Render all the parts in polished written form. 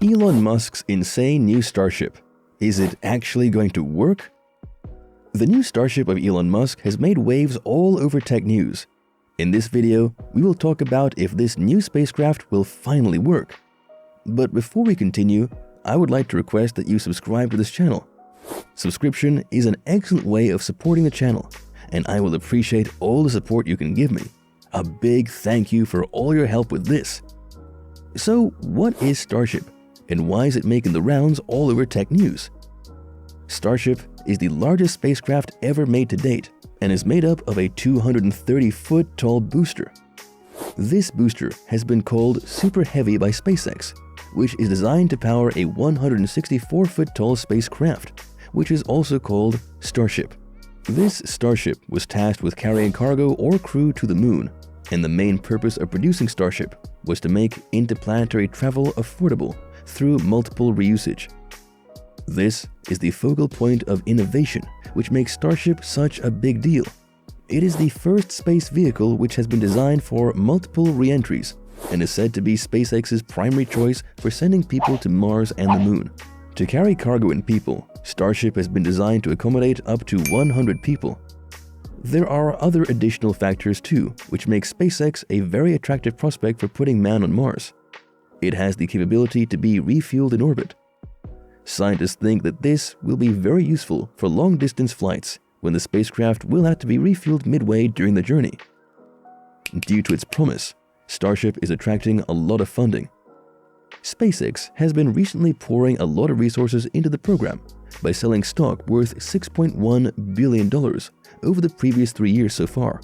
Elon Musk's insane new Starship. Is it actually going to work? The new Starship of Elon Musk has made waves all over tech news. In this video, we will talk about if this new spacecraft will finally work. But before we continue, I would like to request that you subscribe to this channel. Subscription is an excellent way of supporting the channel, and I will appreciate all the support you can give me. A big thank you for all your help with this. So, what is Starship, and why is it making the rounds all over tech news? Starship is the largest spacecraft ever made to date and is made up of a 230-foot tall booster. This booster has been called Super Heavy by SpaceX, which is designed to power a 164-foot tall spacecraft, which is also called Starship. This Starship was tasked with carrying cargo or crew to the moon, and the main purpose of producing Starship was to make interplanetary travel affordable through multiple reusage. This is the focal point of innovation, which makes Starship such a big deal. It is the first space vehicle which has been designed for multiple re-entries and is said to be SpaceX's primary choice for sending people to Mars and the Moon. To carry cargo and people, Starship has been designed to accommodate up to 100 people. There are other additional factors too, which make SpaceX a very attractive prospect for putting man on Mars. It has the capability to be refueled in orbit. Scientists think that this will be very useful for long-distance flights when the spacecraft will have to be refueled midway during the journey. Due to its promise, Starship is attracting a lot of funding. SpaceX has been recently pouring a lot of resources into the program by selling stock worth $6.1 billion over the previous 3 years so far.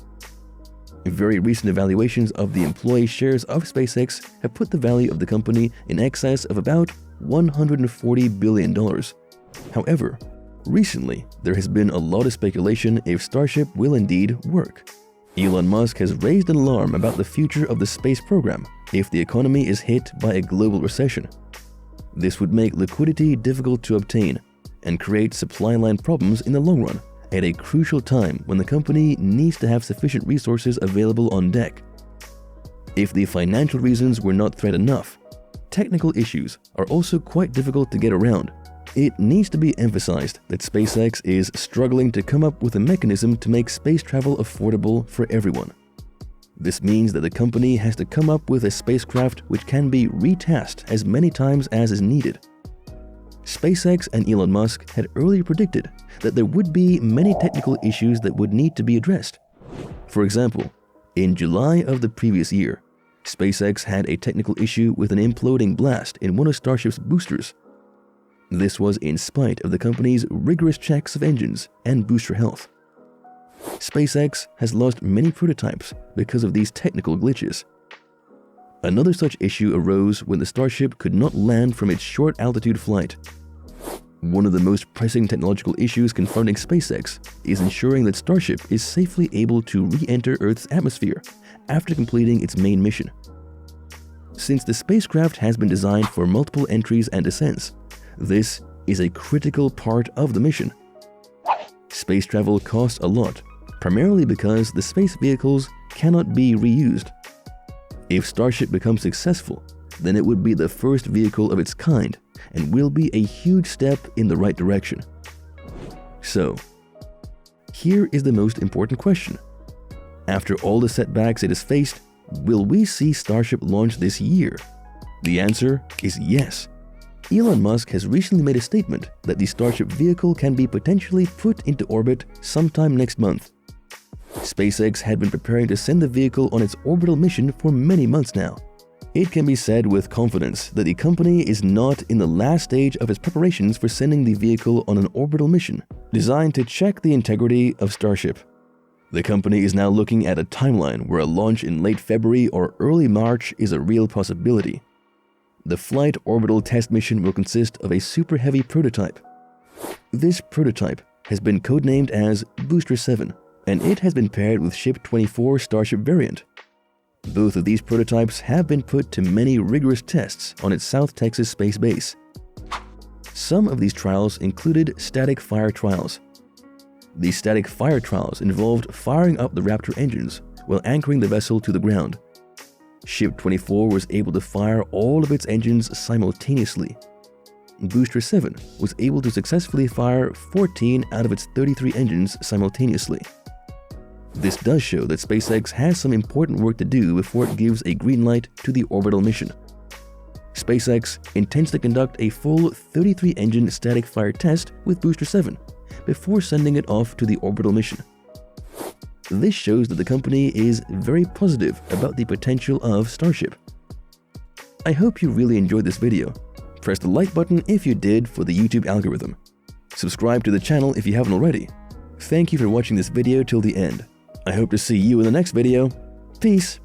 Very recent evaluations of the employee shares of SpaceX have put the value of the company in excess of about $140 billion. However, recently there has been a lot of speculation if Starship will indeed work. Elon Musk has raised an alarm about the future of the space program if the economy is hit by a global recession. This would make liquidity difficult to obtain and create supply line problems in the long run at a crucial time when the company needs to have sufficient resources available on deck. If the financial reasons were not threat enough, technical issues are also quite difficult to get around. It needs to be emphasized that SpaceX is struggling to come up with a mechanism to make space travel affordable for everyone. This means that the company has to come up with a spacecraft which can be retasked as many times as is needed. SpaceX and Elon Musk had earlier predicted that there would be many technical issues that would need to be addressed. For example, in July of the previous year, SpaceX had a technical issue with an imploding blast in one of Starship's boosters. This was in spite of the company's rigorous checks of engines and booster health. SpaceX has lost many prototypes because of these technical glitches. Another such issue arose when the Starship could not land from its short-altitude flight. One of the most pressing technological issues confronting SpaceX is ensuring that Starship is safely able to re-enter Earth's atmosphere after completing its main mission. Since the spacecraft has been designed for multiple entries and descents, this is a critical part of the mission. Space travel costs a lot, primarily because the space vehicles cannot be reused. If Starship becomes successful, then it would be the first vehicle of its kind and will be a huge step in the right direction. So, here is the most important question. After all the setbacks it has faced, will we see Starship launch this year? The answer is yes. Elon Musk has recently made a statement that the Starship vehicle can be potentially put into orbit sometime next month. SpaceX had been preparing to send the vehicle on its orbital mission for many months now. It can be said with confidence that the company is not in the last stage of its preparations for sending the vehicle on an orbital mission designed to check the integrity of Starship. The company is now looking at a timeline where a launch in late February or early March is a real possibility. The flight orbital test mission will consist of a Super Heavy prototype. This prototype has been codenamed as Booster 7, and it has been paired with Ship 24 Starship variant. Both of these prototypes have been put to many rigorous tests on its South Texas space base. Some of these trials included static fire trials. These static fire trials involved firing up the Raptor engines while anchoring the vessel to the ground. Ship 24 was able to fire all of its engines simultaneously. Booster 7 was able to successfully fire 14 out of its 33 engines simultaneously. This does show that SpaceX has some important work to do before it gives a green light to the orbital mission. SpaceX intends to conduct a full 33-engine static fire test with Booster 7 before sending it off to the orbital mission. This shows that the company is very positive about the potential of Starship. I hope you really enjoyed this video. Press the like button if you did for the YouTube algorithm. Subscribe to the channel if you haven't already. Thank you for watching this video till the end. I hope to see you in the next video. Peace!